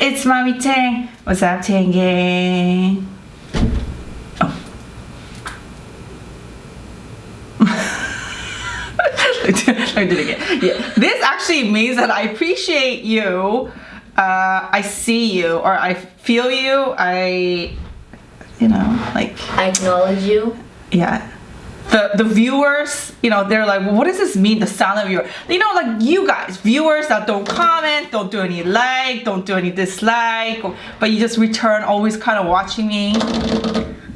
It's Mommy Tang. What's up, Tang Gang? Oh. Let me do it again. Yeah. This actually means that I appreciate you. I see you, or I feel you. You know, like. I acknowledge you. Yeah. The viewers, you know, they're like, well, what does this mean, the silent viewer? You know, like you guys, viewers that don't comment, don't do any like, don't do any dislike, but you just return, always kind of watching me,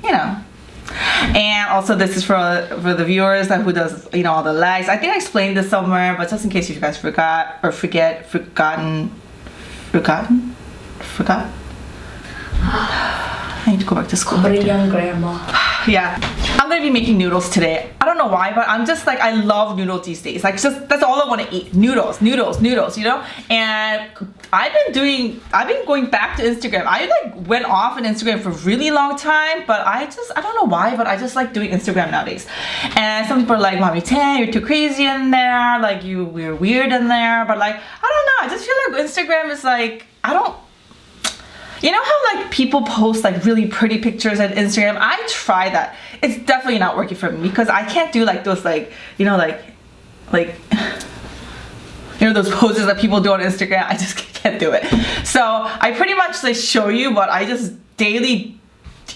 you know. And also this is for the viewers that who does, you know, all the likes. I think I explained this somewhere, but just in case you guys forgot or forgotten. I need to go back to school. Korean grandma. Yeah, I'm gonna be making noodles today. I don't know why, but I'm just like, I love noodles these days. Like, just that's all I want to eat. Noodles, you know. And I've been going back to Instagram. I like went off on Instagram for a really long time, but I don't know why, but I just like doing Instagram nowadays. And some people are like, Mommy Tang, you're too crazy in there. Like we're weird in there. But like, I don't know. I just feel like Instagram is like, you know how like people post like really pretty pictures on Instagram? I try that. It's definitely not working for me because I can't do like those like, you know, like you know, those poses that people do on Instagram. I just can't do it. So I pretty much like show you what I just daily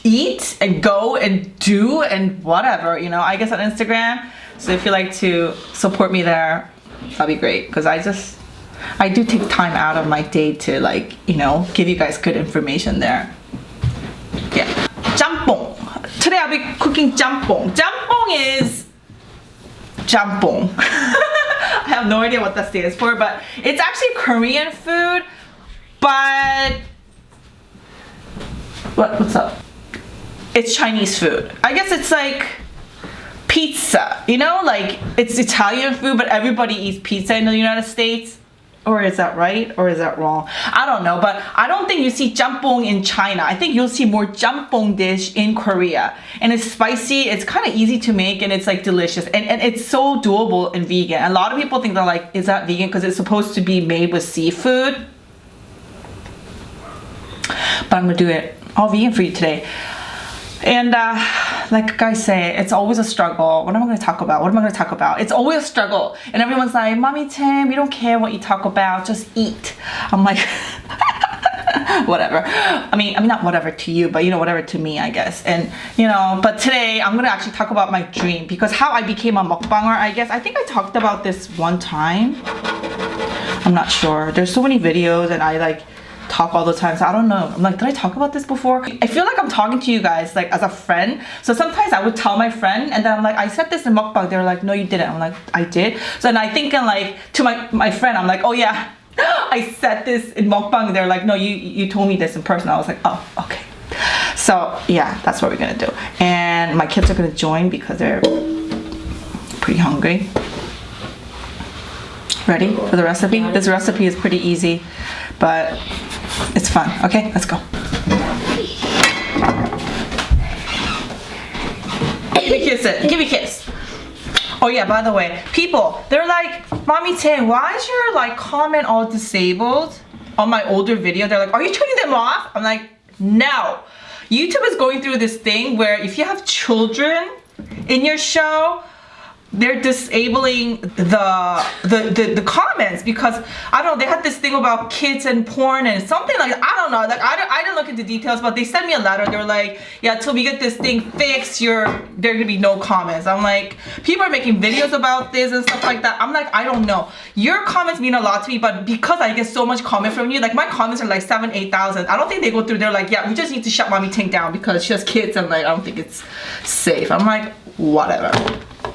eat and go and do and whatever, you know, I guess on Instagram. So if you like to support me there, that'd be great because I do take time out of my day to like, you know, give you guys good information there. Yeah. Jjamppong. Today I'll be cooking jjamppong. Jjamppong is jjamppong. I have no idea what that stands for, but it's actually Korean food, but what's up? It's Chinese food. I guess it's like pizza, you know, like it's Italian food, but everybody eats pizza in the United States. Or is that right? Or is that wrong? I don't know, but I don't think you see jjamppong in China. I think you'll see more jjamppong dish in Korea. And it's spicy, it's kind of easy to make, and it's like delicious. And it's so doable and vegan. A lot of people think they're like, is that vegan? Because it's supposed to be made with seafood. But I'm gonna do it all vegan for you today. And like guys say, it's always a struggle. What am I going to talk about? It's always a struggle. And everyone's like, Mommy Tang, we don't care what you talk about, just eat. I'm like, whatever. I mean not whatever to you, but you know, whatever to me, I guess. And you know, but today I'm going to actually talk about my dream, because how I became a mukbanger, I guess. I think I talked about this one time. I'm not sure. There's so many videos and I like talk all the time, so I don't know. I'm like, did I talk about this before? I feel like I'm talking to you guys like as a friend. So sometimes I would tell my friend and then I'm like, I said this in mukbang. They're like, no you didn't. I'm like, I did. So then I think like to my friend, I'm like, oh yeah, I said this in mukbang. They're like, no, you told me this in person. I was like, oh, okay. So yeah, that's what we're gonna do. And my kids are gonna join because they're pretty hungry. Ready for the recipe? This recipe is pretty easy, but it's fun. Okay, let's go. Give me a kiss. Give me a kiss. Oh yeah, by the way, people, they're like, Mommy Tang, why is your like comment all disabled on my older video? They're like, are you turning them off? I'm like, no. YouTube is going through this thing where if you have children in your show, they're disabling the comments, because I don't know, they had this thing about kids and porn and something like, I don't know, like I didn't look into details, but they sent me a letter. They were like, yeah, till we get this thing fixed, there gonna be no comments. I'm like, people are making videos about this and stuff like that. I'm like, I don't know. Your comments mean a lot to me, but because I get so much comment from you, like my comments are like 7,000-8,000. I don't think they go through. They're like, yeah, we just need to shut Mommy Tang down because she has kids and like I don't think it's safe. I'm like, whatever.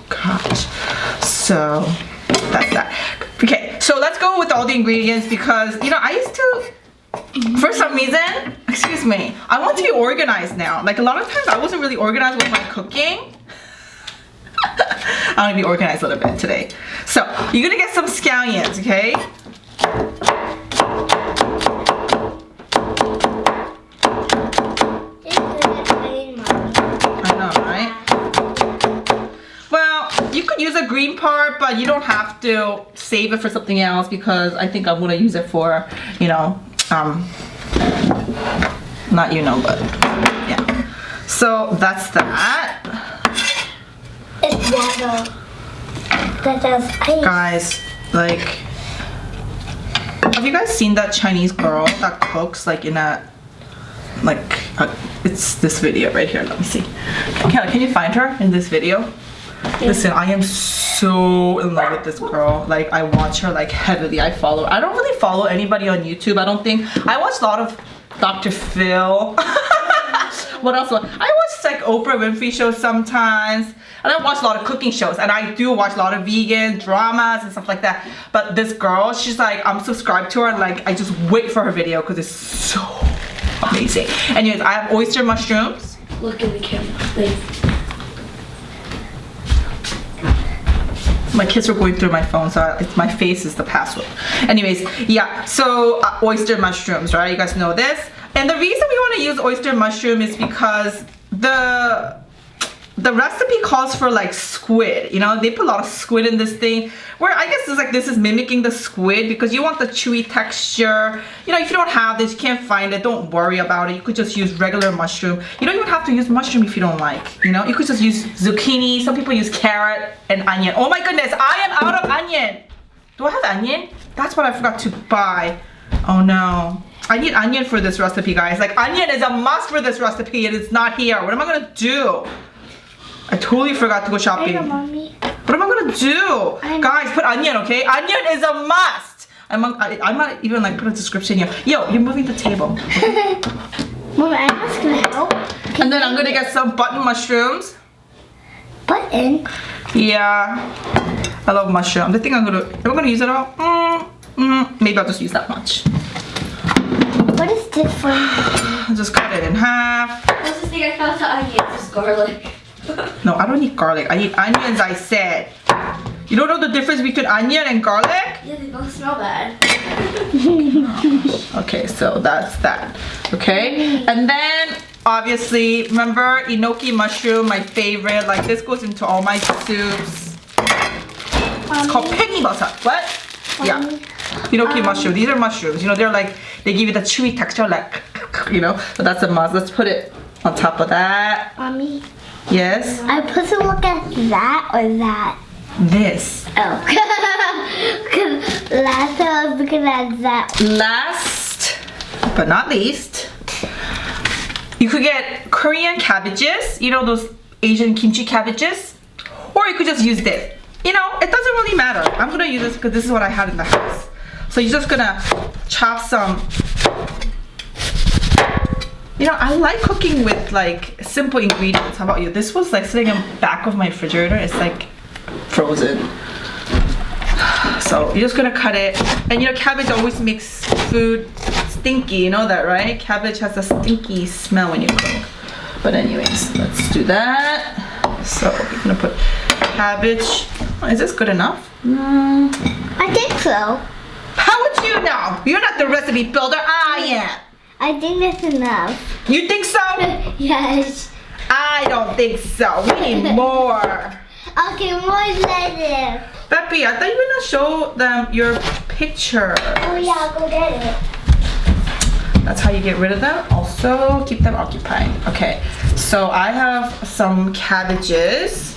Gosh, so that's that. Okay, so let's go with all the ingredients, because you know I used to, for some reason, excuse me, I want to be organized now. Like a lot of times I wasn't really organized with my cooking. I'm gonna be organized a little bit today. So you're gonna get some scallions, okay? Use a green part, but you don't have to save it for something else, because I think I'm gonna use it for, you know, Not you know, but yeah. So that's that. It's water. That has ice. Guys, like, have you guys seen that Chinese girl that cooks like in a, like, it's this video right here. Let me see. Can you find her in this video? Listen, I am so in love with this girl. Like, I watch her like heavily. I follow her. I don't really follow anybody on YouTube. I don't think. I watch a lot of Dr. Phil. What else? I watch like Oprah Winfrey shows sometimes. And I watch a lot of cooking shows. And I do watch a lot of vegan dramas and stuff like that. But this girl, she's like, I'm subscribed to her. And like, I just wait for her video because it's so amazing. Anyways, I have oyster mushrooms. Look in the camera, please. My kids are going through my phone, so my face is the password. Anyways, yeah, so oyster mushrooms, right? You guys know this. And the reason we want to use oyster mushroom is because the recipe calls for like squid. You know, they put a lot of squid in this thing. Where I guess it's like this is mimicking the squid because you want the chewy texture. You know, if you don't have this, you can't find it, don't worry about it. You could just use regular mushroom. You don't even have to use mushroom if you don't like. You know, you could just use zucchini. Some people use carrot and onion. Oh my goodness, I am out of onion. Do I have onion? That's what I forgot to buy. Oh no. I need onion for this recipe, guys. Like, onion is a must for this recipe and it's not here. What am I gonna do? I totally forgot to go shopping. Mommy. What am I gonna do? Guys, put onion, okay? Onion is a must. I might even like put a description here. Yo, you're moving the table. Mommy, I'm just gonna help. And then I'm gonna get some button mushrooms. Button? Yeah, I love mushroom. The thing am I gonna use it all? Maybe I'll just use that much. What is different? I'll just cut it in half. What's this thing I found the onions? It's garlic. No, I don't need garlic. I need onions, I said. You don't know the difference between onion and garlic? Yeah, they both smell bad. Okay, so that's that. Okay, and then obviously, remember enoki mushroom, my favorite. Like, this goes into all my soups. It's called penny butter. What? Yeah, enoki mushroom. These are mushrooms. You know, they're like, they give you the chewy texture, like, you know. So that's a must. Let's put it on top of that. Mommy. Yes. I put to look at that or that. This. Oh. Because last time I was looking at that. Last but not least, you could get Korean cabbages, you know, those Asian kimchi cabbages, or you could just use this. You know, it doesn't really matter. I'm gonna use this because this is what I had in the house. So you're just gonna chop some. You know, I like cooking with like simple ingredients. How about you? This was like sitting in the back of my refrigerator. It's like frozen. So you're just gonna cut it. And you know, cabbage always makes food stinky. You know that, right? Cabbage has a stinky smell when you cook. But anyways, let's do that. So we're gonna put cabbage. Oh, is this good enough? I think so. How would you know? You're not the recipe builder. I am. I think that's enough. You think so? Yes. I don't think so. We need more. Okay, more lettuce. Peppy, I thought you were gonna show them your picture. Oh yeah, I'll go get it. That's how you get rid of them. Also, keep them occupied. Okay, so I have some cabbages.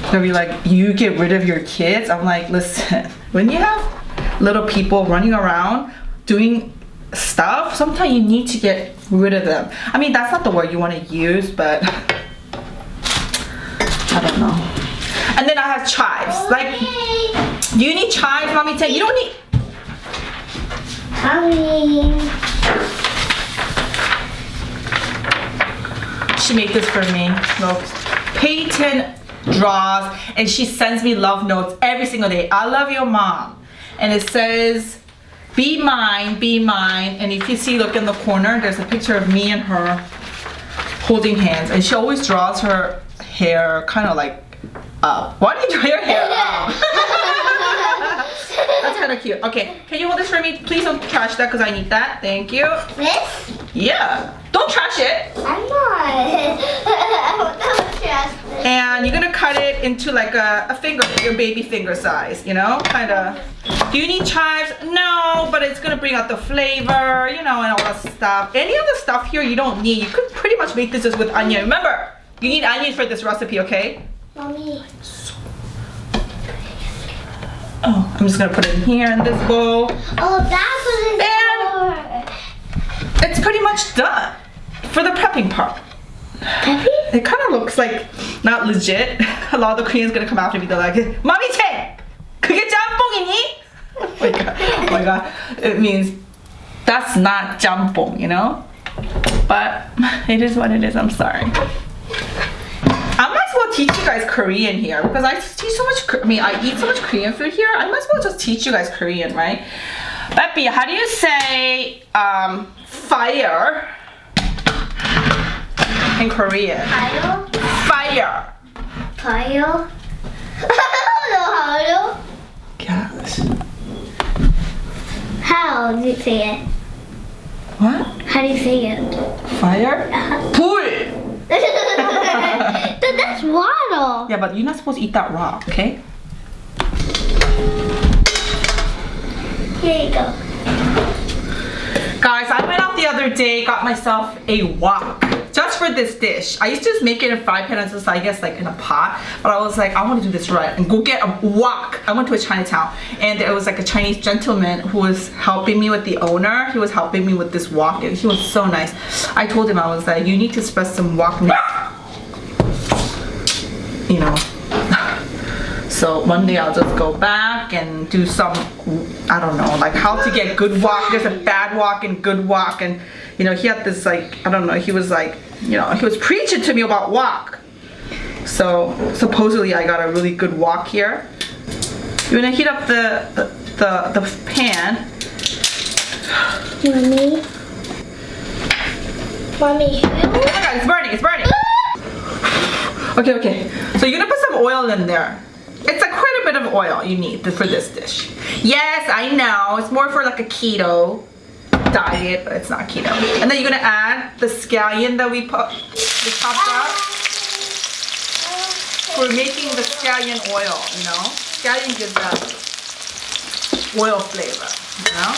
They'll be like, you get rid of your kids? I'm like, listen, when you have little people running around doing stuff, sometimes you need to get rid of them. I mean, that's not the word you want to use, but I don't know. And then I have chives. Like, do you need chives, Mommy Tang? You don't need. She made this for me. Look, Peyton draws and she sends me love notes every single day. I love your mom. And it says, be mine, be mine. And if you see, look in the corner, there's a picture of me and her holding hands. And she always draws her hair kind of like up. Why do you draw your hair up? That's kind of cute. Okay, can you hold this for me? Please don't trash that because I need that. Thank you. This? Yeah. Don't trash it. I'm not. I don't trash this. And you're gonna cut it into like a finger, your baby finger size, you know, kind of. Do you need chives? No, but it's gonna bring out the flavor, you know, and all that stuff. Any other stuff here you don't need. You could pretty much make this just with onion. Remember, you need onions for this recipe, okay? Mommy. Oh, I'm just gonna put it in here in this bowl. Oh, that's what it's for. It's pretty much done for the prepping part. Peppy? It kind of looks like not legit. A lot of the Koreans gonna come after me. They're like, "모mmytang, 그게 짬뽕이니?" Oh my god! Oh my god! It means that's not jjamppong, you know. But it is what it is. I'm sorry. I might as well teach you guys Korean here because I teach so much. I eat so much Korean food here. I might as well just teach you guys Korean, right? Peppy, how do you say fire in Korean? Fire? Fire. Fire? I don't know Gosh. how do you say it? What? How do you say it? Fire? 불. That's water. Yeah, but you're not supposed to eat that raw, okay? Here you go. Guys, I went out the other day, got myself a wok just for this dish. I used to just make it in fry pan and just, I guess, like in a pot. But I was like, I want to do this right and go get a wok. I went to a Chinatown and there was like a Chinese gentleman who was helping me with the owner. He was helping me with this wok and he was so nice. I told him, I was like, you need to spread some wok meat. You know. So one day I'll just go back and do some, I don't know, like how to get good wok. There's a bad wok and good wok, and you know, he had this like, I don't know, he was like, you know, he was preaching to me about wok. So supposedly I got a really good wok here. You're gonna heat up the pan. Mommy. Mommy. Oh my god, it's burning, it's burning. Okay, so you're gonna put some oil in there. It's like quite a bit of oil you need for this dish. Yes, I know. It's more for like a keto diet, but it's not keto. And then you're gonna add the scallion that we chopped up. We're making the scallion oil, you know? Scallion gives that oil flavor, you know?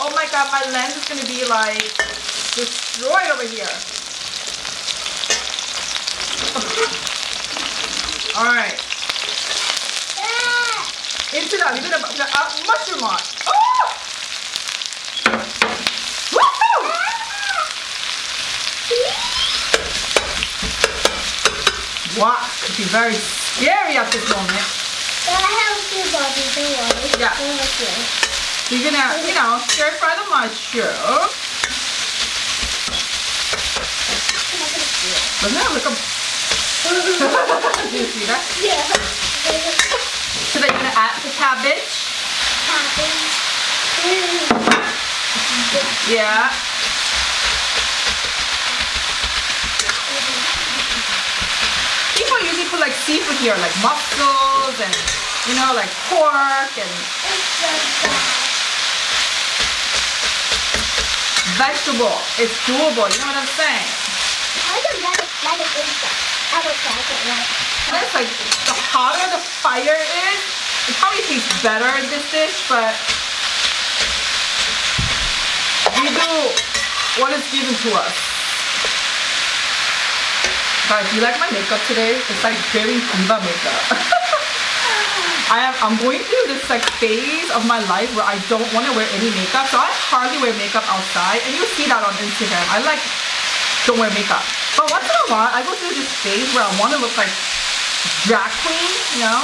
Oh my god, my lens is gonna be like destroyed over here. Alright. Into that, you're gonna put mushroom on. Oh! Woohoo! Wow, could be very scary at this moment. That helps your body, don't worry. Yeah. You're gonna, you know, stir fry the mushroom. Doesn't that look a... Do you see that? Yeah. So then you're gonna add the cabbage. Yeah. People usually put like seafood here, like mussels and, you know, like pork and vegetable. It's doable, you know what I'm saying? I don't like it inside. I don't like it right. And it's like, the hotter the fire is, it probably tastes better in this dish, but we do what is given to us. Guys, do you like my makeup today? It's like very diva makeup. I'm going through this like phase of my life where I don't want to wear any makeup, so I hardly wear makeup outside, and you'll see that on Instagram. I like don't wear makeup. But once in a while, I go through this phase where I want to look like drag queen, you know?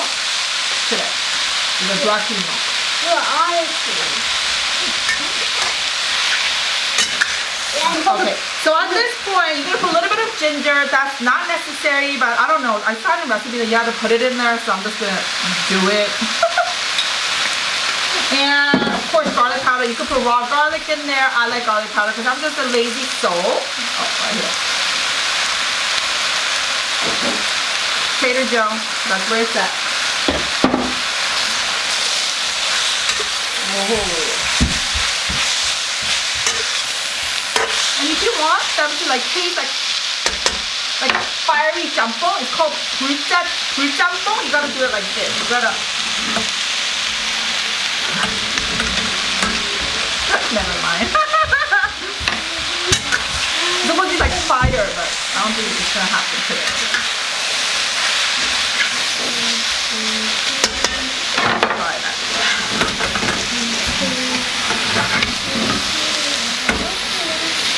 Today. It's a drag queen look. You're honestly. Okay, so at this point, you're gonna put a little bit of ginger. That's not necessary, but I don't know. I saw in a recipe that you have to put it in there, so I'm just gonna do it. And of course, garlic powder. You could put raw garlic in there. I like garlic powder because I'm just a lazy soul. Oh, right here. Trader Joe. That's where it's at. Whoa. And if you want them to like taste like like fiery jjamppong. It's called 불짬뽕. You gotta do it like this. You gotta. Never mind. It's supposed to be like fire, but I don't think it's gonna happen today. Try that.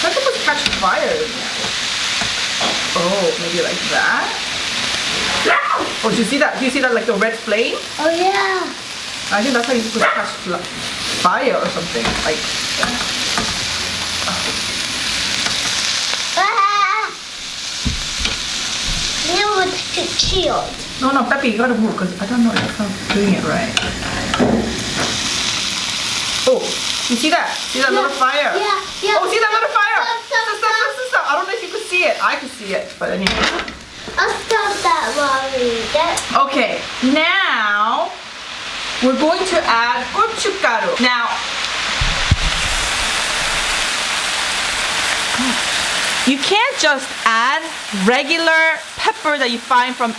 It's supposed to catch fire. Oh, maybe like that. Oh, do you see that? Do you see that like the red flame? Oh yeah. I think that's how you're supposed to catch fire or something. Like. Ah! Now it's too chilled. No, Peppy, you gotta move because I don't know if I'm doing it right. Oh, you see that? See that little fire? Yeah. Oh, see that little fire? Stop. I don't know if you could see it. I could see it, but anyway. I'll stop that, Mommy. Okay, now we're going to add gochugaru. Now, you can't just add regular pepper that you find from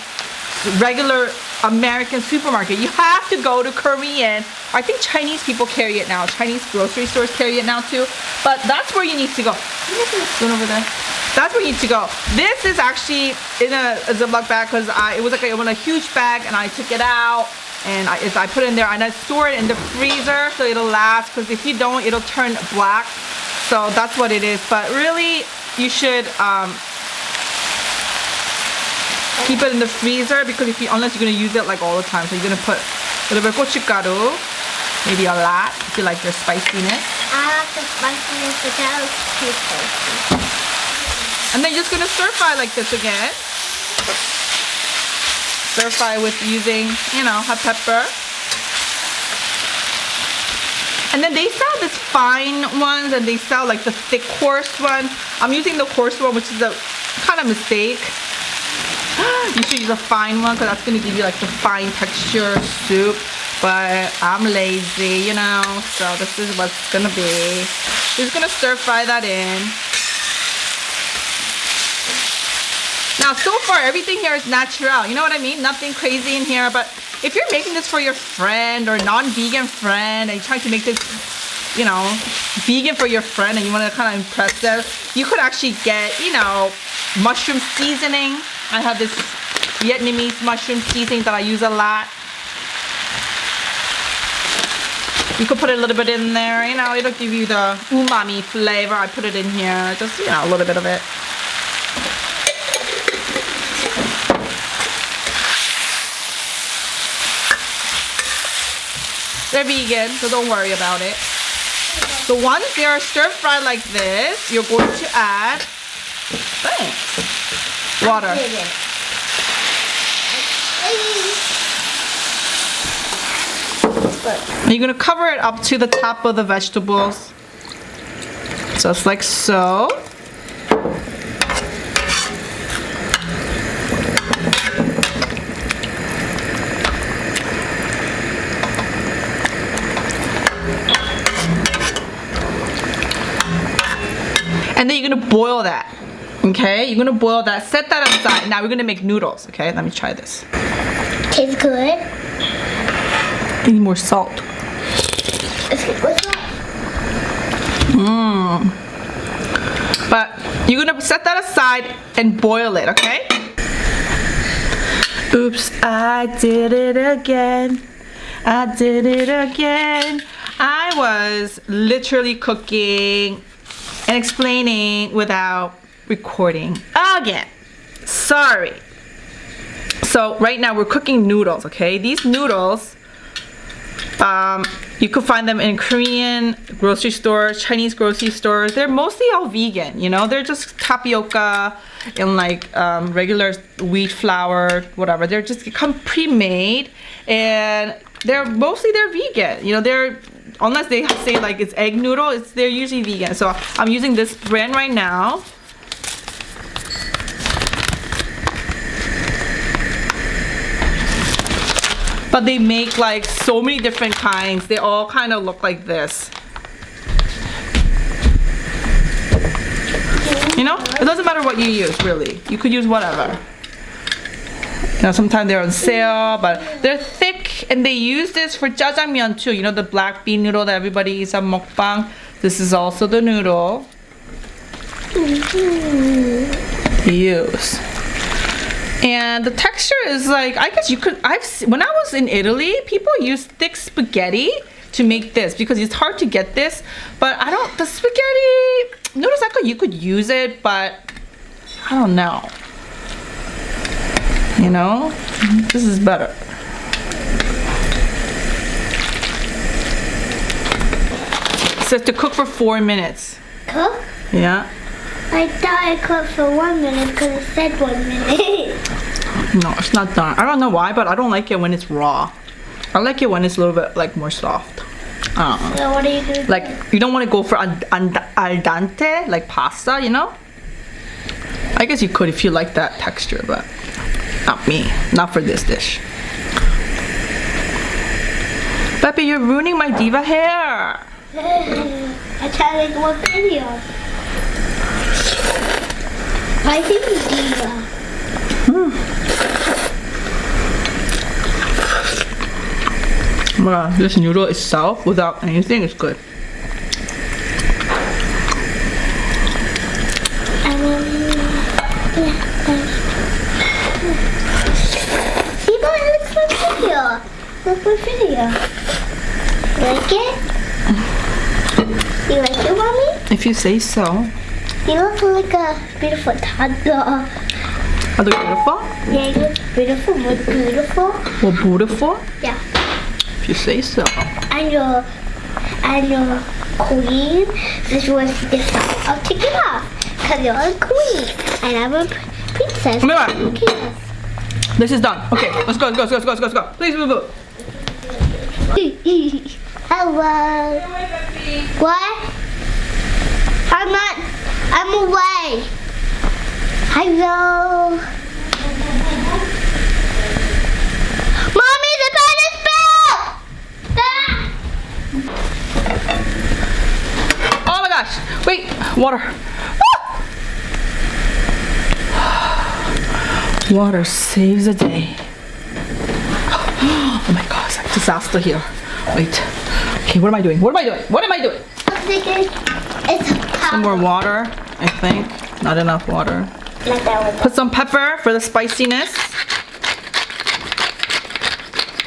regular American supermarket. You have to go to Korean. I think Chinese people carry it now. Chinese grocery stores carry it now too. But that's where you need to go. Can you get the spoon over there? That's where you need to go. This is actually in a Ziploc bag because it was like in a huge bag and I took it out and I put it in there and I store it in the freezer so it'll last, because if you don't, it'll turn black. So that's what it is. But really, you should keep it in the freezer, because unless you're gonna use it like all the time, so you're gonna put a little bit of gochugaru, maybe a lot if you like your spiciness. I like the spiciness, but that was too spicy. And then you're just gonna stir fry like this again. Stir fry with using, hot pepper. And then they sell this fine ones, and they sell like the thick coarse one. I'm using the coarse one, which is a kind of mistake. You should use a fine one, because that's gonna give you like the fine texture soup. But I'm lazy, so this is what's gonna be. We're just gonna stir fry that in. Now, so far, everything here is natural. You know what I mean? Nothing crazy in here. But if you're making this for your friend or non-vegan friend, and you're trying to make this, vegan for your friend, and you want to kind of impress them, you could actually get, mushroom seasoning. I have this Vietnamese mushroom seasoning that I use a lot. You could put a little bit in there, it'll give you the umami flavor. I put it in here, just, a little bit of it. They're vegan, so don't worry about it. So once they are stir fried like this, you're going to add water. And you're going to cover it up to the top of the vegetables. Just like so. And then you're gonna boil that, okay? You're gonna boil that, set that aside. Now we're gonna make noodles, okay? Let me try this. Tastes good. I need more salt. Let's get with salt. But you're gonna set that aside and boil it, okay? Oops, I did it again. I did it again. I was literally cooking and explaining without recording again. Sorry. So right now we're cooking noodles, okay? These noodles, you could find them in Korean grocery stores, Chinese grocery stores. They're mostly all vegan, they're just tapioca and like regular wheat flour, whatever. They're just come pre-made, and they're vegan. They're, unless they say like it's egg noodle, they're usually vegan. So I'm using this brand right now. But they make like so many different kinds. They all kind of look like this. You know, it doesn't matter what you use, really. You could use whatever. You know, sometimes they're on sale, but they're thick, and they use this for jjajangmyeon too. You know, the black bean noodle that everybody eats on mukbang. This is also the noodle you use. And the texture is like, I guess you could, when I was in Italy, people use thick spaghetti to make this because it's hard to get this. But I don't, the spaghetti noodles, you could use it, but I don't know. You know, this is better. It says to cook for 4 minutes. Cook? Yeah. I thought I cooked for 1 minute because it said 1 minute. No, it's not done. I don't know why, but I don't like it when it's raw. I like it when it's a little bit like more soft. So what are you doing? Like you don't want to go for al dente, like pasta, you know? I guess you could if you like that texture, but not me. Not for this dish. Pepe, you're ruining my diva hair. I tried to make one video. I think it's diva. Wow, this noodle itself, without anything, is good. People, it looks my video. Look my video. You like it? You like it, Mommy? If you say so. You look like a beautiful toddler. Are they beautiful? Yeah, you look beautiful, more beautiful. Well, beautiful? Yeah. If you say so. And your queen. This was different. I'll take it off. Because you're a queen. And I'm a princess. Come here. Okay. This is done. Okay, let's go, let's go, let's go, let's go, let's go. Please move. Hello. What? I'm away. Hello. Mommy, the pan is spilled! Oh my gosh. Wait, water. Water saves the day. Oh my god, it's like disaster here. Wait. Okay, what am I doing? What am I doing? What am I doing? I'm thinking it's Some more water, I think. Not enough water. like that one. Put some pepper for the spiciness.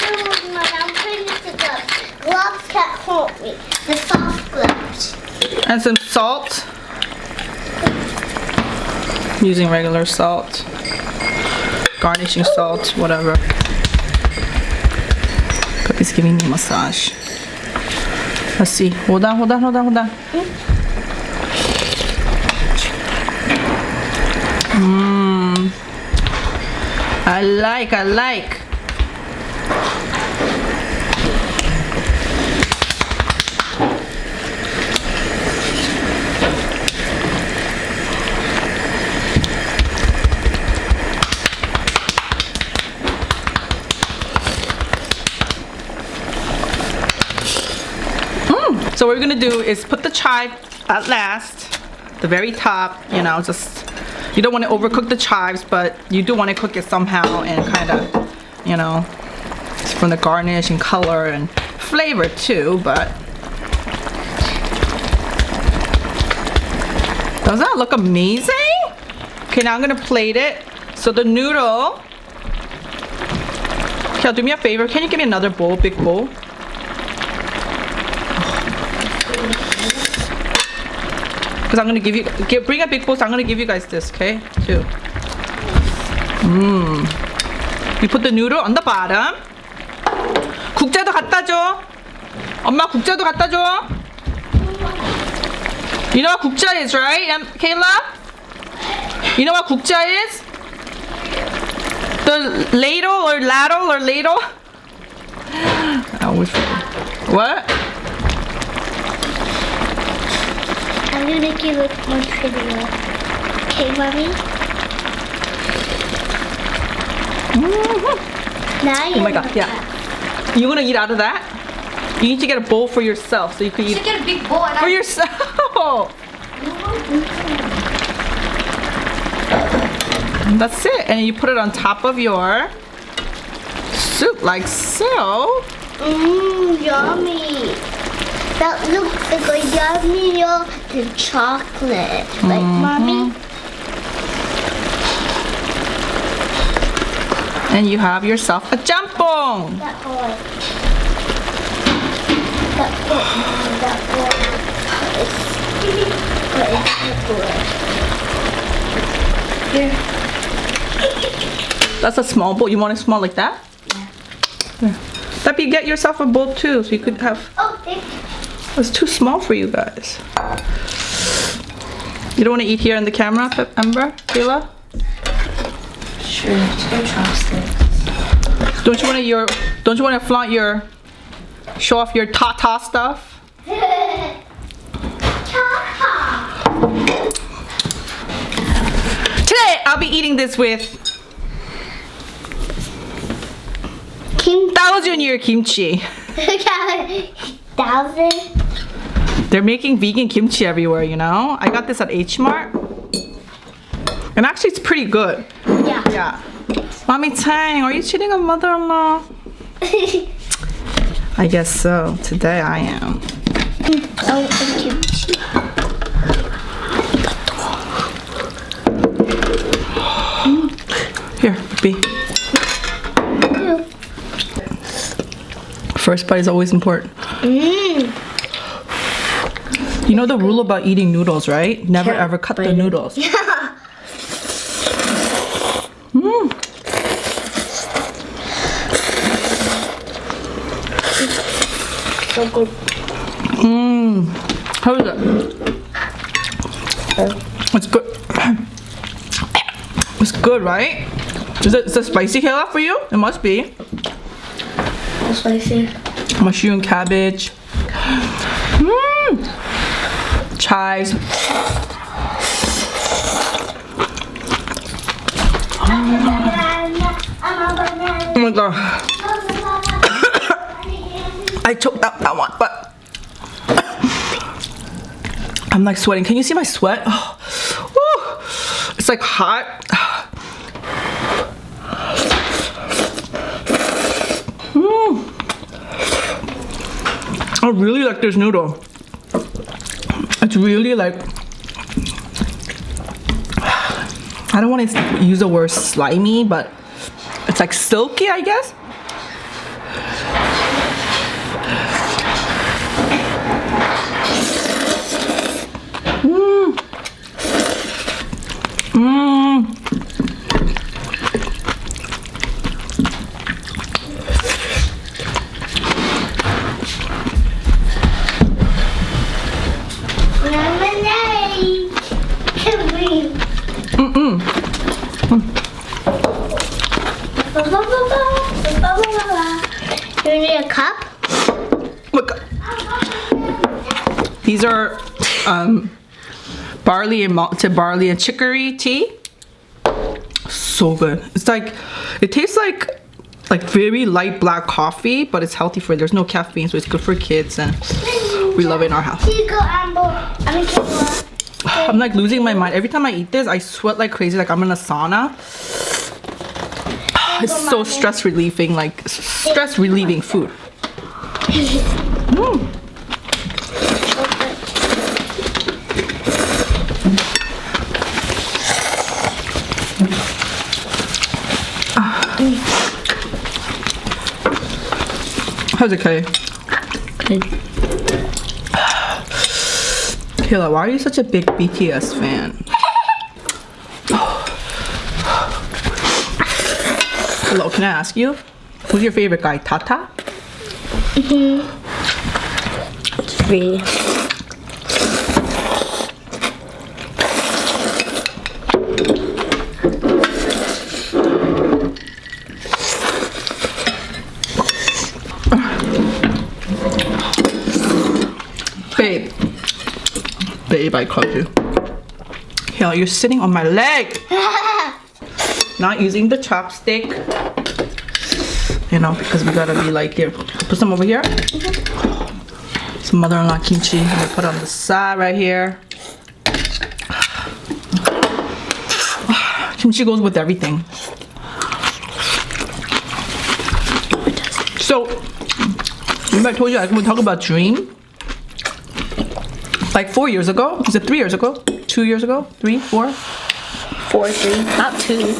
I'm putting it to the gloves can't hold me. The soft gloves. And some salt. Using regular salt. Garnishing salt, whatever. Puppy's giving me a massage. Let's see. Hold on. I like. So what we're gonna do is put the chive at last, the very top, you know, just, you don't want to overcook the chives, but you do want to cook it somehow and kind of, you know, it's from the garnish and color and flavor too, but doesn't that look amazing? Okay, now I'm gonna plate it. So the noodle, Kel, do me a favor, can you give me another bowl, big bowl? Because I'm gonna give you, bring a big bowl, so I'm gonna give you guys this, okay? Too. You put the noodle on the bottom. 국자도 갖다 줘. 엄마 국자도 갖다 줘. You know what 국자 is, right, Kayla? You know what 국자 is? The ladle or ladle or ladle? I always forget. What? I'm gonna make you look more prettier. Okay, Mommy? Now you Oh my god, yeah. You wanna eat out of that? You need to get a bowl for yourself so you can eat should get a big bowl and for yourself. And that's it. And you put it on top of your soup like so. Mmm, yummy. That looks like a yummy to chocolate. Like, Mommy? And you have yourself a jjamppong. That boy. That boy. That boy. What is that boy? Here. That's a small bowl. You want it small like that? Yeah. Peppy, get yourself a bowl too, so you could have. Oh, thank you. It's too small for you guys. You don't want to eat here in the camera, Ember, Kayla? Sure, two chopsticks. Don't you want to flaunt your, show off your ta-ta stuff? Today I'll be eating this with $1,000-year kimchi. 1,000? They're making vegan kimchi everywhere, you know? I got this at H Mart. And actually it's pretty good. Yeah. Yeah. Mommy Tang, are you cheating on mother-in-law? I guess so. Today I am. Oh, thank you. Here, B. First bite is always important. Mmm. You know the rule about eating noodles, right? Never ever cut the noodles. Mmm. So good. Mmm. How is it? It's good. It's good, right? Is it spicy, Kayla, for you? It must be. It's spicy. Mushroom, cabbage. Mmm. Chives. Oh my god. I choked out that one, but I'm like sweating. Can you see my sweat? Oh. Woo. It's like hot. I really like this noodle. It's really like, I don't want to use the word slimy, but it's like silky, I guess. Mmm. Mmm. You need a cup? Look. These are barley and malted barley and chicory tea. So good. It's like, it tastes like very light black coffee, but it's healthy for you. There's no caffeine, so it's good for kids, and we love it in our house. I'm like losing my mind. Every time I eat this, I sweat like crazy, like I'm in a sauna. It's so stress relieving, like stress relieving food. Mm. How's it, Kay? Good. Kayla, why are you such a big BTS fan? Hello, can I ask you? Who's your favorite guy? Tata? Three. Babe. Babe, I called you. Kayla, you're sitting on my leg. Not using the chopstick. You know, because we gotta be like, here, put some over here. Some mother-in-law kimchi. I'm gonna put on the side right here. Kimchi goes with everything. So, remember I told you I was talking about dream? Like 4 years ago? Is it 3 years ago? 2 years ago? 3, 4? 4, 3, about 2.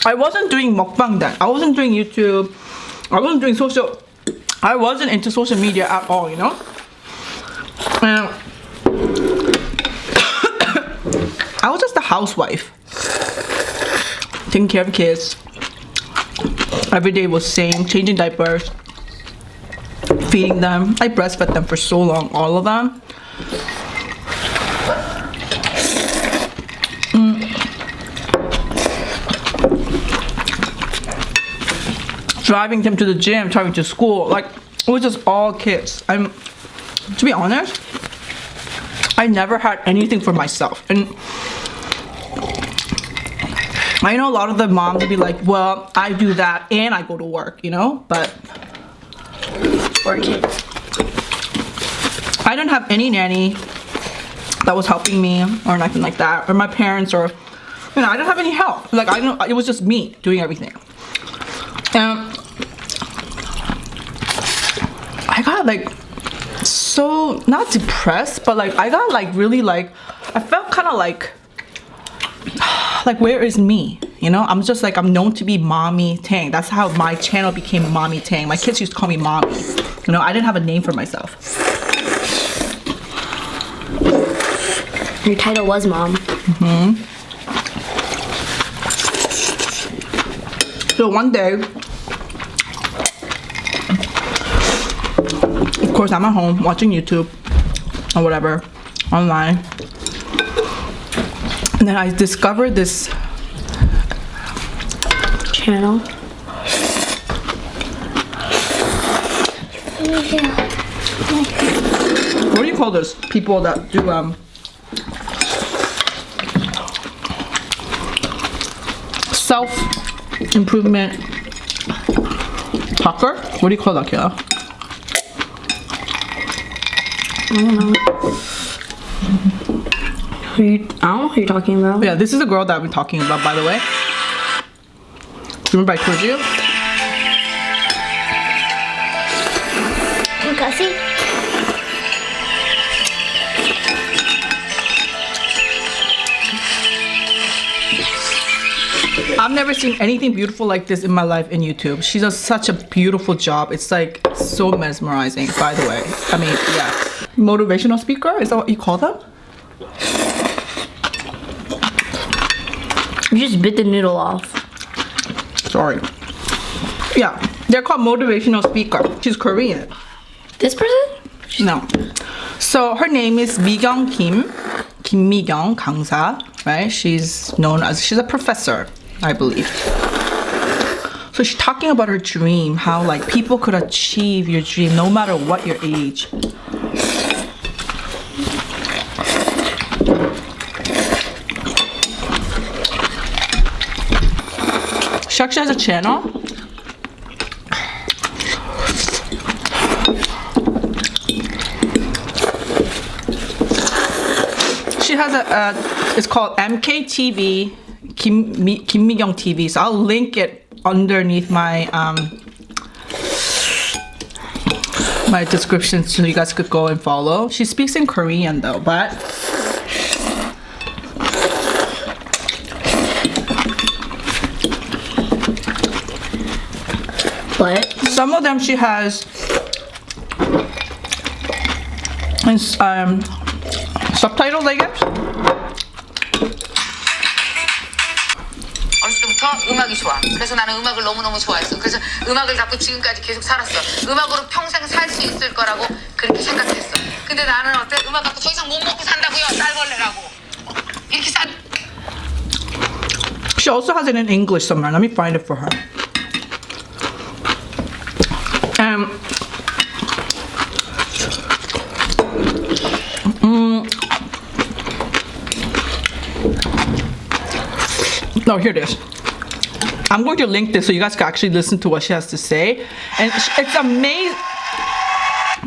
I wasn't doing mukbang then. I wasn't doing YouTube. I wasn't doing social. I wasn't into social media at all, you know? And I was just a housewife. Taking care of kids. Every day was same. Changing diapers. Feeding them. I breastfed them for so long. All of them. Driving them to the gym, driving to school, like it was just all kids. To be honest, I never had anything for myself. And I know a lot of the moms would be like, well, I do that and I go to work, you know, but For kids. I didn't have any nanny that was helping me or nothing like that, or my parents, or you know, I didn't have any help. Like I don't, it was just me doing everything. And I got like so not depressed, but like I got like really like I felt kind of like where is me? You know, I'm just like, I'm known to be Mommy Tang. That's how my channel became Mommy Tang. My kids used to call me Mommy. You know, I didn't have a name for myself. Your title was Mom. So one day, of course, I'm at home watching YouTube or whatever online, and then I discovered this Channel. What do you call those people that do self-improvement talker? What do you call that, Kayla? I don't know. I don't know who you're talking about. Yeah, this is the girl that I've been talking about, by the way. Remember I told you? Cassie? I've never seen anything beautiful like this in my life in YouTube. She does such a beautiful job. It's like so mesmerizing, by the way. I mean, yeah. Motivational speaker? Is that what you call them? You just bit the noodle off. Sorry. Yeah, they're called motivational speaker. She's Korean. This person? No. So her name is Migyong Kimmi경 강사, right? She's known as, she's a professor, I believe. So she's talking about her dream, how like people could achieve your dream no matter what your age. She actually has a channel. She has a, it's called MKTV, 김미경TV. So I'll link it underneath my my description so you guys could go and follow. She speaks in Korean though, but some of them she has subtitles, I guess. 어렸을 때부터 음악이 좋아. 그래서 나는 음악을 너무너무 좋아했어. 그래서 음악을 갖고 지금까지 계속 살았어. 음악으로 평생 살 수 있을 거라고 그렇게 생각했어. 근데 나는 어때? 음악 갖고 더 이상 못 먹고 산다고요. 쌀벌레라고. 이렇게 산. She also has it in English somewhere. Let me find it for her. No, here it is. I'm going to link this so you guys can actually listen to what she has to say. And it's amazing.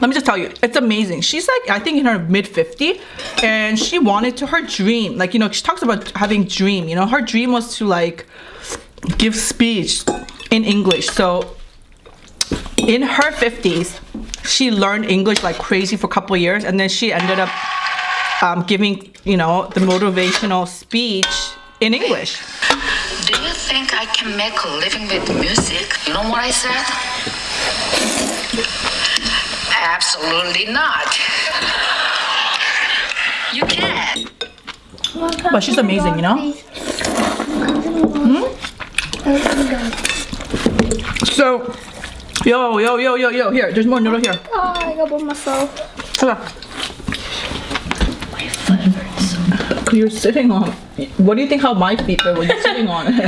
Let me just tell you, it's amazing. She's like, I think in her mid-50s, and she wanted to, her dream, like, you know, she talks about having dream, you know, her dream was to like give speech in English. So in her 50s, she learned English like crazy for a couple of years, and then she ended up giving, you know, the motivational speech in English. Do you think I can make a living with music? You know what I said? Absolutely not. You can't. But she's amazing, you know? So, yo, here, there's more noodle here. Oh, I got one myself. Come on. My foot hurts. You're sitting on. What do you think how my feet feel when you're sitting on it?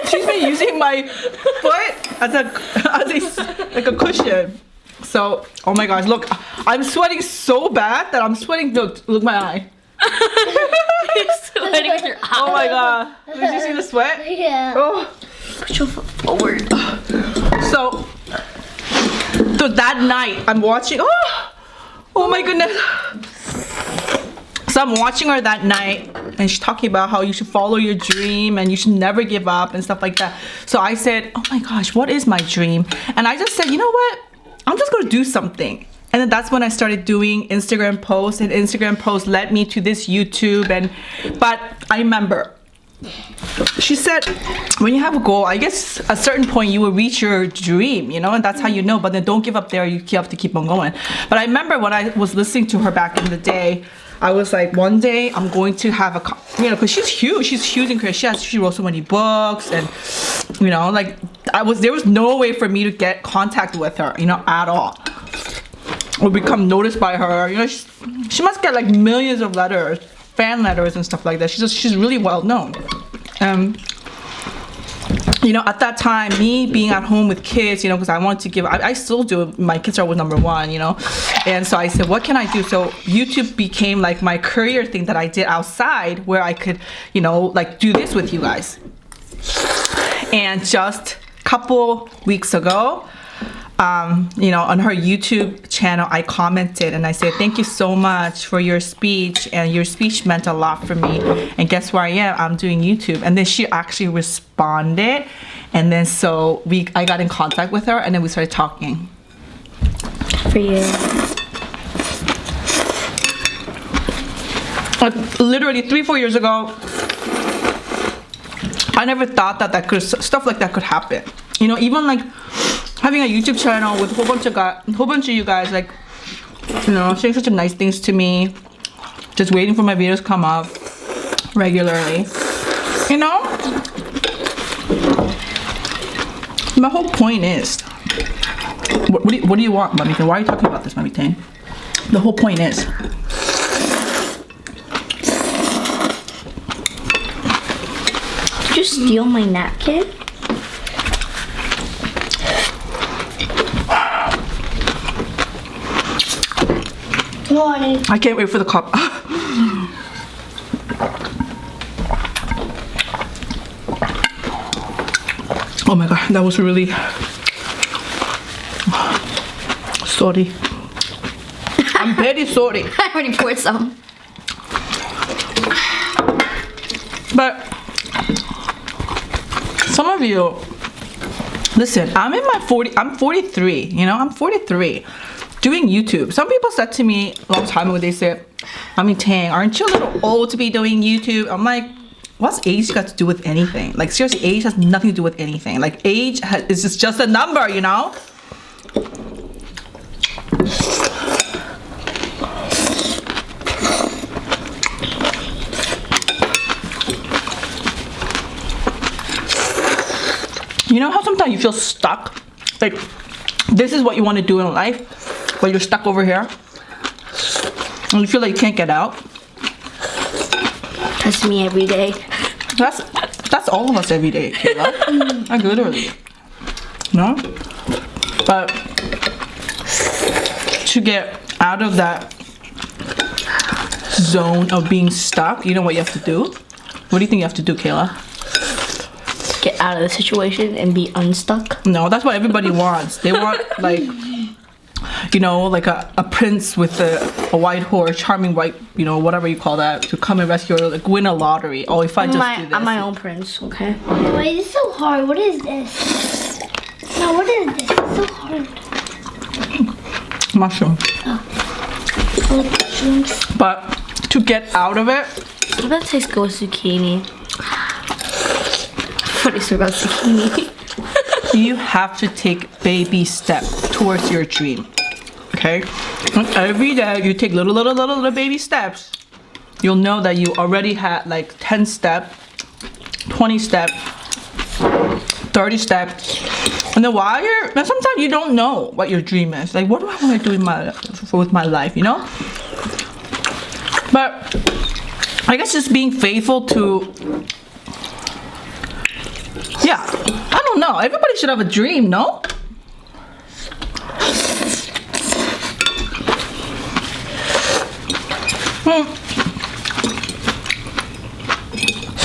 She's been using my foot as a like a cushion. So, oh my gosh, look, I'm sweating so bad that I'm sweating. Look my eye. You're sweating with your eye. Oh my god. Did you see the sweat? Yeah. Oh. Push your foot forward. So that night I'm watching. Oh my goodness. So I'm watching her that night, and she's talking about how you should follow your dream and you should never give up and stuff like that. So I said, oh my gosh, what is my dream? And I just said, you know what? I'm just gonna do something. And then that's when I started doing Instagram posts, and Instagram posts led me to this YouTube. But I remember she said, when you have a goal, I guess at a certain point you will reach your dream, you know, and that's how you know. But then don't give up there. You have to keep on going. But I remember when I was listening to her back in the day, I was like, one day I'm going to have a, you know, because she's huge in Korea. She wrote so many books, and you know, like there was no way for me to get contact with her, you know, at all, or become noticed by her. You know, she must get like millions of letters, fan letters and stuff like that. She's really well known. You know, at that time, me being at home with kids, you know, because I wanted to give, I still do, my kids are always number one, you know, and so I said, what can I do? So YouTube became like my career thing that I did outside, where I could, you know, like do this with you guys. And just a couple weeks ago, you know, on her YouTube channel, I commented and I said, thank you so much for your speech, and your speech meant a lot for me, and guess where I am? I'm doing YouTube. And then she actually responded, and then so I got in contact with her, and then we started talking. For you. Like, literally 3-4 years ago, I never thought that stuff like that could happen. You know, even like having a YouTube channel with a whole bunch of you guys, like, you know, saying such nice things to me, just waiting for my videos to come up regularly. You know, my whole point is, what do you want, Mommy Tang? Why are you talking about this, Mommy Tang? The whole point is, Did you steal my napkin? Morning. I can't wait for the cup. Oh my god, that was really sorry. I'm very sorry. I already poured some. But some of you, listen, I'm 43, you know, I'm 43. Doing YouTube. Some people said to me a long time ago, they said, Mommy Tang, aren't you a little old to be doing YouTube? I'm like, what's age got to do with anything? Like, seriously, age has nothing to do with anything. Like, age is just a number, you know? You know how sometimes you feel stuck? Like, this is what you want to do in life, but you're stuck over here and you feel like you can't get out. That's me every day. That's all of us every day, Kayla. Like, literally. No? But to get out of that zone of being stuck, you know what you have to do? What do you think you have to do, Kayla? get out of the situation and be unstuck. No, that's what everybody wants. They want like, you know, like a prince with a white horse, charming white, you know, whatever you call that, to come and rescue her, like win a lottery. Oh, if I just do this. I'm my own prince, okay? Wait, this is so hard. What is this? No, what is this? It's so hard. Mushroom. Mushrooms. But to get out of it, I bet it tastes good with zucchini. Funny story about zucchini. you have to take baby steps towards your dream. Okay? And every day you take little baby steps. You'll know that you already had like 10 steps, 20 steps, 30 steps. And then while you're, and sometimes you don't know what your dream is. Like, what do I want to do with my life, you know? But I guess just being faithful to, yeah, I don't know. Everybody should have a dream, no?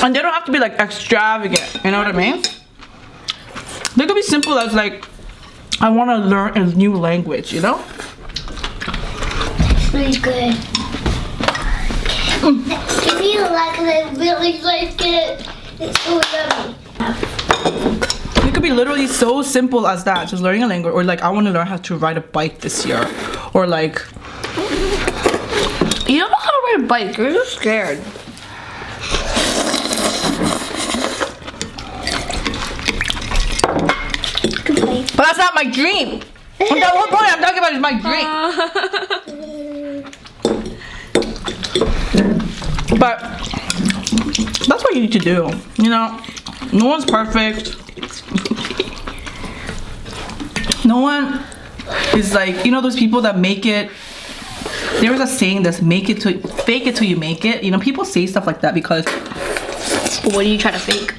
And they don't have to be like extravagant, you know what I mean? They could be simple as like, I want to learn a new language, you know? It's really good. If you like it, really like it, it's so yummy. It could be literally so simple as that, just learning a language, or like, I want to learn how to ride a bike this year, or like, you don't know how to ride a bike, you're just scared. but that's not my dream. And the whole point I'm talking about is my dream. But that's what you need to do, you know? No one's perfect. No one is like, you know those people that make it, there was a saying that's fake it till you make it. You know, people say stuff like that because, What are you trying to fake?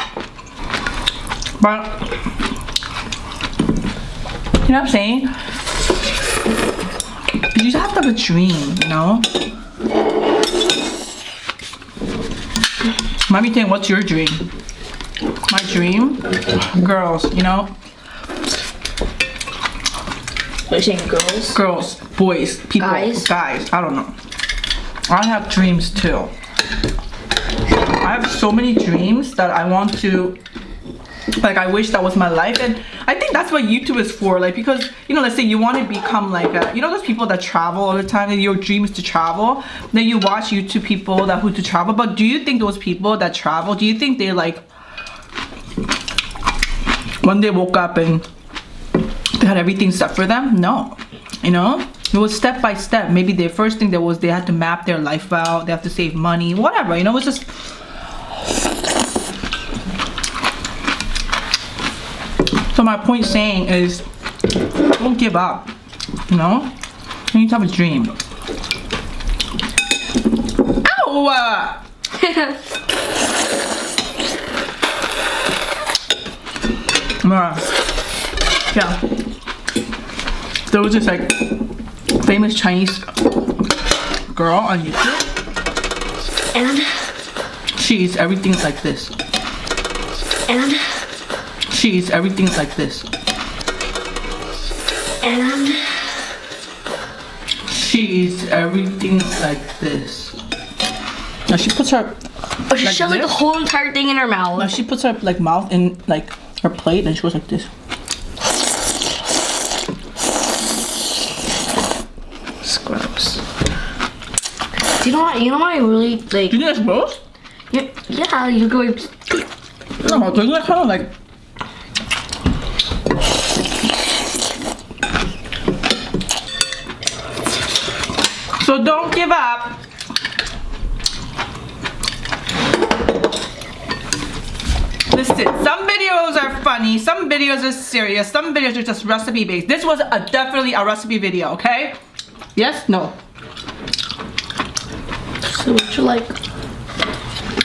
but you know what I'm saying? You just have to have a dream, you know? MommyTang, what's your dream? My dream? Girls, you know? Are you saying girls? Girls, boys, people, Guys? I don't know. I have dreams too. I have so many dreams that I want to, like, I wish that was my life. And I think that's what YouTube is for, like, because, you know, let's say you want to become like a, you know those people that travel all the time and your dream is to travel, then you watch YouTube people that who to travel. But do you think those people that travel, do you think they like one day woke up and they had everything set for them? No, you know, it was step by step. Maybe the first thing was they had to map their life out, they have to save money, whatever, you know. It's just, so my point saying is, don't give up, you know? You need to have a dream. Ow! Yeah. There was this like famous Chinese girl on YouTube. And She eats everything like this. and She eats everything like this. and She eats everything like this. Now she puts her, oh, she shoved like the whole entire thing in her mouth. now she puts her like mouth in like her plate and she goes like this. It's gross. Do you know what? You know what I really like? Do you think that's gross? Yeah, you're going. No, doesn't that kind of like, so don't give up. Listen, some videos are funny, some videos are serious, some videos are just recipe based. This was definitely a recipe video, okay? Yes? No? So what you like?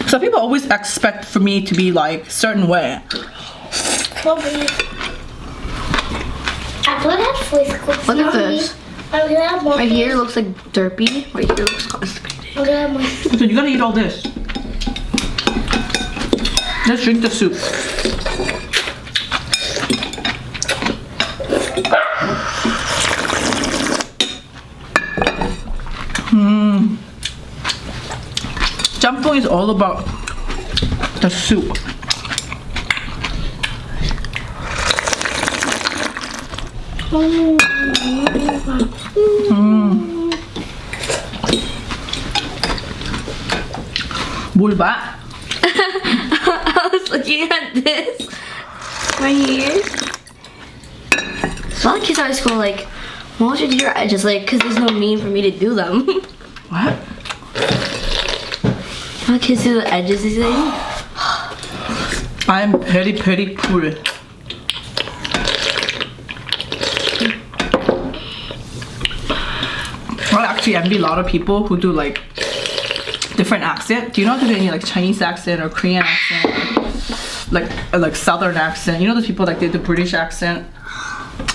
So people always expect for me to be like certain way. Probably. I'm gonna have voice. Look at this. I'm gonna have more. Right here looks like derpy. Right here looks constipated. I'm gonna have more. So you gotta eat all this. Let's drink the soup. Jjamppong is all about the soup. 뭘 봐? I was looking at this right here. So all the kids at school like, why don't you do your edges? Like, because there's no need for me to do them. What? All the kids do the edges these days. I'm very full. I actually envy a lot of people who do like different accent. Do you know how to do any like Chinese accent or Korean accent, like Southern accent? You know those people like they do British accent.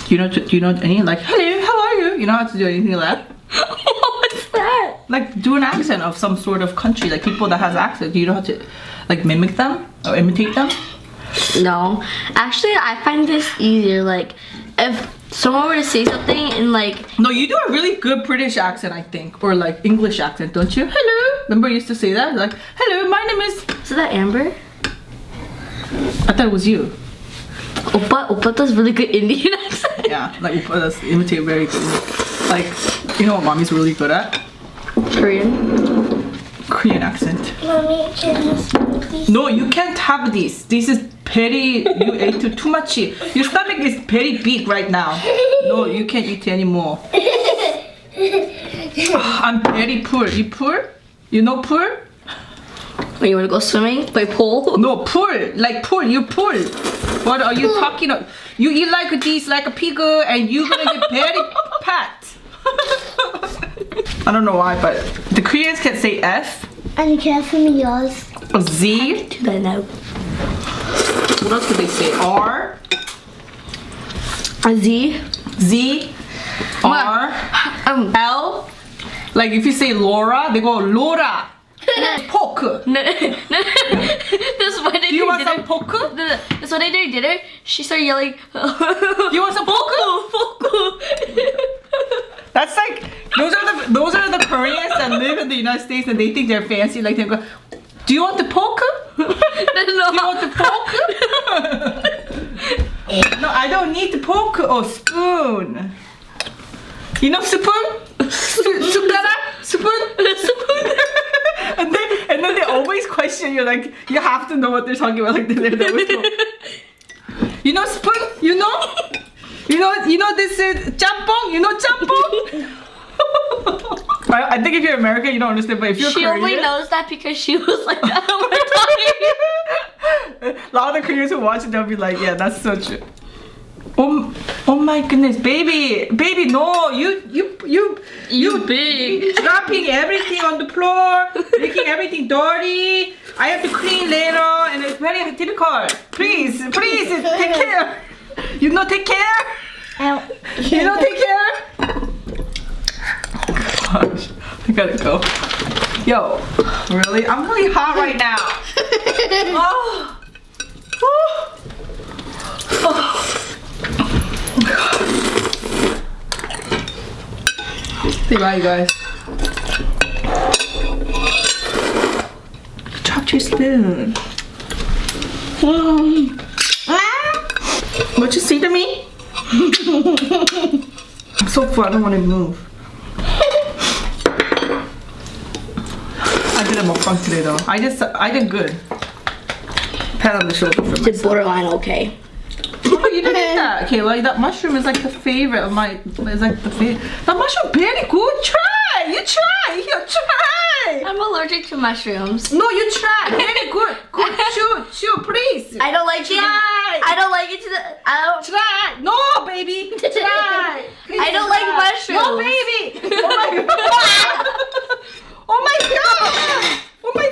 Do you know any like hello, how are you? You know how to do anything like that? What's that? Like do an accent of some sort of country, like people that has accent. Do you know how to like mimic them or imitate them? No, actually, I find this easier. Like, if someone were to say something and like, No, you do a really good British accent, I think, or like English accent, don't you? Hello. Remember you used to say that? Like, hello, my name is. is that Amber? I thought it was you. Oppa does really good Indian accent. Yeah, like Oppa does imitate very good. Like, you know what mommy's really good at? Korean accent. Mommy, can I smoke these? No, you can't have this. This is very, you ate too much. Your stomach is very big right now. No, you can't eat anymore. I'm very poor. You poor? You know poor? When you want to go swimming, play pool. No, poor. Like poor. You poor. What are you talking about? You eat like this, like a pig, and you're gonna get very fat. I don't know why, but the Koreans can say F. And you can for me yours. Or Z. Do that now. What else could they say? R. A Z. Z. R. L. Like if you say Laura, they go Laura. Pork. No, this is what they Do you want did some it. pork? That's what they did it. She started yelling. You want some pork? That's like those are the Koreans that live in the United States and they think they're fancy. Like they go, do you want the pork? No. Do you want the pork? No, I don't need the pork. Oh, spoon. You know spoon? Spoon? Spoon? and then they always question you. Like you have to know what they're talking about. Like they're always go, you know spoon? You know? You know this is jjamppong? You know jjamppong? I think if you're American, you don't understand, but if you're She Korean, only knows that because she was like that when we're talking. a lot of the Koreans who watch it, they'll be like, yeah, that's so true. Oh my goodness, baby, no, you big. dropping everything on the floor, making everything dirty. I have to clean later, and it's very difficult. Please, take care. You know, take care. You know, take care. Oh gosh, I gotta go. Yo, really? I'm really hot right now. Oh. Oh my god. Say bye, you guys. Drop your spoon. What you say to me? I'm so full, I don't want to move. I did a mukbang today though. I did good. Pat on the shoulder for myself. It's borderline okay. Oh, you didn't eat that. Okay, like that mushroom is like the favorite of my. It's like the favorite. That mushroom very good. Try. You try. You try. I'm allergic to mushrooms. No, you try. Very good. Good. Chew, please. I don't like it. Try. I don't like it to the. I don't. Try. No, baby. Try. Please I don't try. like mushrooms. No, baby. Oh my god. Oh my god. Oh my.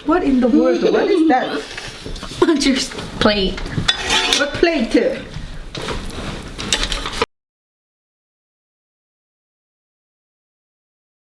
What in the world? What is that? What's your plate? What plate?